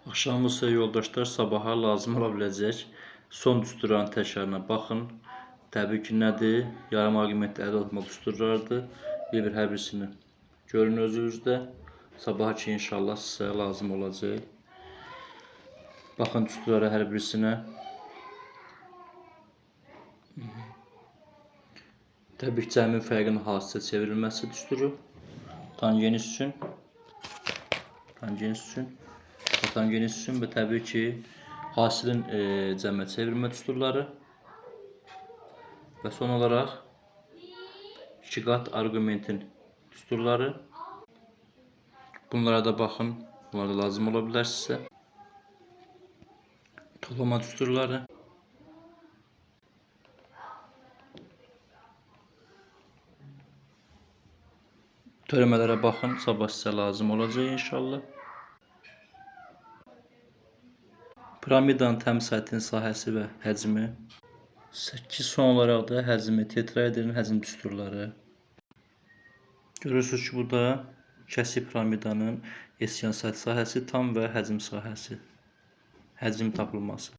Axşamınız xeyir yoldaşlar, sabaha lazım ola biləcək son düsturların təkrarına baxın. Təbii ki, nədir? Yarım arqumentli əldə etmə düsturlarıdır. Bir hər birisini görün özünüzdə. Sabaha ki, inşallah sizə lazım olacaq. Baxın düsturlara hər birisinə. Təbii ki, cəmin fərqinin hasilə çevrilməsi düsturu. Tangeniz üçün. Tangeniz üçün və təbii ki, hasilin cəmə çevirmə düsturları və son olaraq 2 qat arqumentin düsturları. Bunlara da baxın, bunlar da lazım ola bilər sizə. Toplama düsturları. Törəmələrə baxın, sabah sizə lazım olacaq inşallah. Piramidanın təmiz səthinin sahəsi və həcmi. 8 son olaraq da həcmi, tetraedrin həcm düsturları. Görürsünüz ki, bu da kəsik piramidanın esyan səthi sahəsi, tam və həcm sahəsi. Həcm tapılması.